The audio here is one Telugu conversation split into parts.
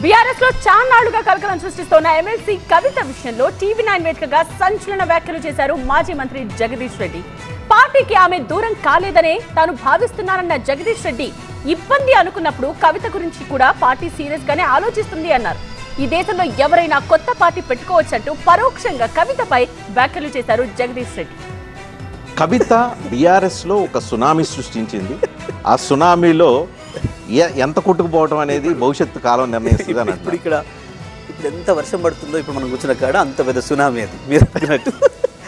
బీఆర్ఎస్ లో చాన్నాళ్లుగా కలకలం సృష్టిస్తోన్న ఎమ్మెల్సీ కవిత విషయంలో టీవీ9 వేదికగా సంచలన వ్యాఖ్యలు చేశారు మాజీ మంత్రి జగదీష్ రెడ్డి. పార్టీకి ఆమె దూరం కాలేదనే తాను భావిస్తున్నానన్న జగదీష్ రెడ్డి ఇబ్బంది అనుకున్నప్పుడు కవిత గురించి కూడా పార్టీ సీరియస్ గానే ఆలోచిస్తుంది అన్నారు. ఈ దేశంలో ఎవరైనా కొత్త పార్టీ పెట్టుకోవచ్చంటూ పరోక్షంగా కవితపై వ్యాఖ్యలు చేశారు జగదీష్ రెడ్డి. కవిత బీఆర్ఎస్ లో ఒక సునామీ సృష్టించింది. ఆ సునామీలో ఎంత కొట్టుకుపోవడం అనేది భవిష్యత్తు కాలం నిర్ణయిస్తుంది అని. ఇప్పుడు ఎంత వర్షం పడుతుందో ఇప్పుడు మనం కూర్చున్న కాడ అంత పెద్ద సునామీ అది. మీరు అన్నట్టు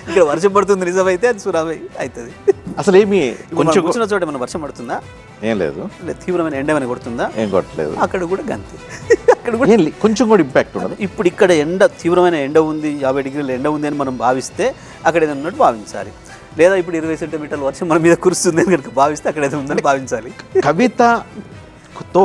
ఇక్కడ వర్షం పడుతుంది నిజమైతే అది సునామీ అవుతుంది. అసలు ఏమి కొంచెం కూర్చున్న చోట మన వర్షం పడుతుందా? ఏం లేదు. తీవ్రమైన ఎండ కొడుతుందా? ఏం కొట్టలేదు. అక్కడ కూడా గంతే, అక్కడ కూడా కొంచెం కూడా ఇంపాక్ట్ ఉండదు. ఇప్పుడు ఇక్కడ తీవ్రమైన ఎండ ఉంది, 50 డిగ్రీల ఎండ ఉంది అని మనం భావిస్తే అక్కడ ఏదైనా ఉన్నట్టు భావించాలి. లేదా ఇప్పుడు 20 సెంటీమీటర్ల వర్షం మన మీద కురుస్తుంది అని కనుక భావిస్తే అక్కడ ఏదో ఉందని భావించాలి. కవితతో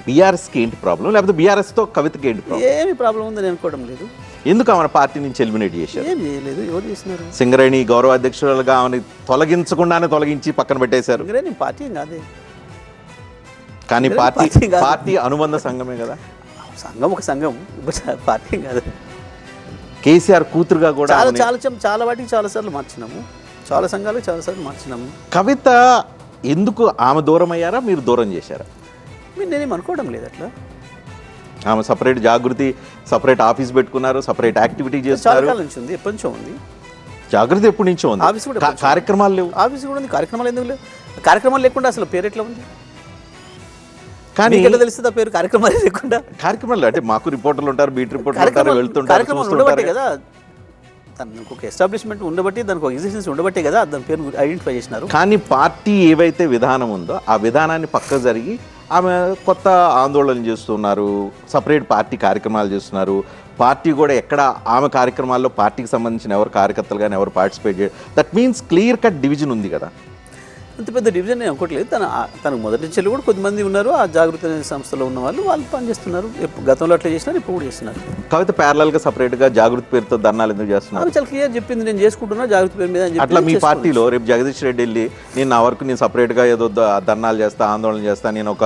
బీఆర్ఎస్కి ఏంటి ప్రాబ్లం, లేకపోతే బీఆర్ఎస్తో కవితకి ఏంటి ప్రాబ్లం? ఏమి ప్రాబ్లం ఉందని అనుకోవడం లేదు. ఎందుకు ఆమె పార్టీ నుంచి ఎలిమినేట్ చేశారు? ఏం చేయలేదు. ఎవరు చేసినారు? సింగరేణి గౌరవ అధ్యక్షులుగా ఆమెను తొలగించకుండానే తొలగించి పక్కన పెట్టేశారు. సింగరేణి పార్టీ కాదే, కానీ పార్టీ అనుబంధ సంఘమే కదా. సంఘం ఒక సంఘం, పార్టీ కాదు. కేసీఆర్ కూతురుగా కూడా చాలా వాటికి చాలాసార్లు మార్చినాము, చాలా సంఘాలు చాలాసార్లు మార్చినాము. కవిత ఎందుకు ఆమె దూరం అయ్యారా, మీరు దూరం చేశారా? నేనేం అనుకోవడం లేదు అట్లా. ఆమె సపరేట్ జాగృతి, సపరేట్ ఆఫీస్ పెట్టుకున్నారు, సపరేట్ యాక్టివిటీ చేస్తున్నారు. చాలా నుంచి ఉంది, ఎప్పటి నుంచో ఉంది జాగృతి. ఎప్పటి నుంచో ఉంది. ఆఫీస్ కూడా కార్యక్రమాలు లేవు. ఆఫీస్ కూడా ఉంది, కార్యక్రమాలు ఎందుకు లేవు? కార్యక్రమాలు లేకుండా అసలు పేరు ఎట్లా ఉంది? కానీ ఎట్లా తెలుస్తుంది ఆ పేరు? కార్యక్రమాలు లేకుండా. కార్యక్రమాలు అంటే మాకు రిపోర్టర్లు ఉంటారు, బీట్ రిపోర్టర్లు ఉంటారు, వెళ్తుంటారు, ఉండబట్టే కదా దానికి ఒక ఎస్టాబ్లిష్మెంట్ ఉండబట్టి, దానికి ఒక ఎగ్జిస్టెన్స్ ఉండబట్టే కదా దాని పేరు ఐడెంటిఫై చేసినారు. కానీ పార్టీ ఏవైతే విధానం ఉందో ఆ విధానాన్ని పక్క జరిగి ఆమె కొత్త ఆందోళనలు చేస్తున్నారు, సపరేట్ పార్టీ కార్యక్రమాలు చేస్తున్నారు. పార్టీ కూడా ఎక్కడ ఆమె కార్యక్రమాల్లో పార్టీకి సంబంధించిన ఎవరు కార్యకర్తలు కానీ ఎవరు పార్టిసిపేట్ చేయరు. That means clear cut division ఉంది కదా. అంత పెద్ద డివిజన్ నేను అనుకోవట్లేదు. తనకు మొదటి నుంచి కూడా కొద్దిమంది ఉన్నారు, ఆ జాగృతి అనే సంస్థలో ఉన్న వాళ్ళు పనిచేస్తున్నారు. గతంలో అట్లా చేసినారు, ఇప్పుడు కూడా చేస్తున్నారు. కవిత ప్యారలల్గా సపరేట్గా జాగృతి పేరుతో ధర్నాలు ఎందుకు చేస్తున్నారు? చాలా క్లియర్ చెప్పింది, నేను చేసుకుంటున్నా జాగృతి పేరు మీద. అట్లా మీ పార్టీలో రేపు జగదీష్ రెడ్డి వెళ్ళి నేను నా వరకు నేను సపరేట్గా ఏదో ధర్నాలు చేస్తా, ఆందోళన చేస్తా, నేను ఒక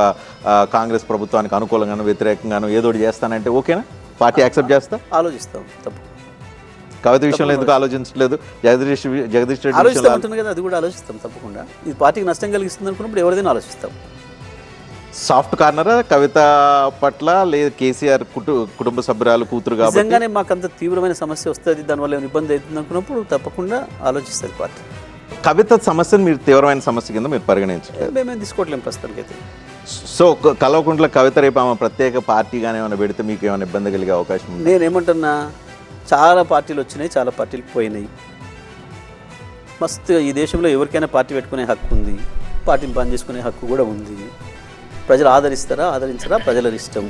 కాంగ్రెస్ ప్రభుత్వానికి అనుకూలంగాను వ్యతిరేకంగాను ఏదో చేస్తానంటే ఓకేనా? పార్టీ యాక్సెప్ట్ చేస్తా? ఆలోచిస్తాం. తప్పు. కవిత విషయంలో ఎందుకు ఆలోచించలేదు? జగదీష్ రెడ్డి ఆలోచిస్తాం కదా, అది కూడా ఆలోచిస్తాం తప్పకుండా. ఇది పార్టీకి నష్టం కలిగిస్తుంది అనుకున్నప్పుడు ఎవరిదైనా ఆలోచిస్తాం. సాఫ్ట్ కార్నరా కవిత పట్ల, లేదు కేసీఆర్ కుటుంబ సభ్యురాలు కూతురు కాబట్టి నిజంగానే మాకు అంత తీవ్రమైన సమస్య వస్తుంది, దానివల్ల ఏమైనా ఇబ్బంది అవుతుంది అనుకున్నప్పుడు తప్పకుండా ఆలోచిస్తుంది పార్టీ. కవిత సమస్యను మీరు తీవ్రమైన సమస్య కింద మీరు పరిగణించలేదు? మేమేం తీసుకోవట్లేం ప్రస్తుతానికి అయితే. సో కల్వకుంట్ల కవిత రేపు ఆమె ప్రత్యేక పార్టీగానే ఏమైనా పెడితే మీకు ఏమైనా ఇబ్బంది కలిగే అవకాశం ఉంది? నేనేమంటున్నా, చాలా పార్టీలు వచ్చినాయి, చాలా పార్టీలు పోయినాయి. మస్తు ఈ దేశంలో ఎవరికైనా పార్టీ పెట్టుకునే హక్కు ఉంది, పార్టీని పనిచేసుకునే హక్కు కూడా ఉంది. ప్రజలు ఆదరిస్తారా ఆదరించరా ప్రజల ఇష్టం.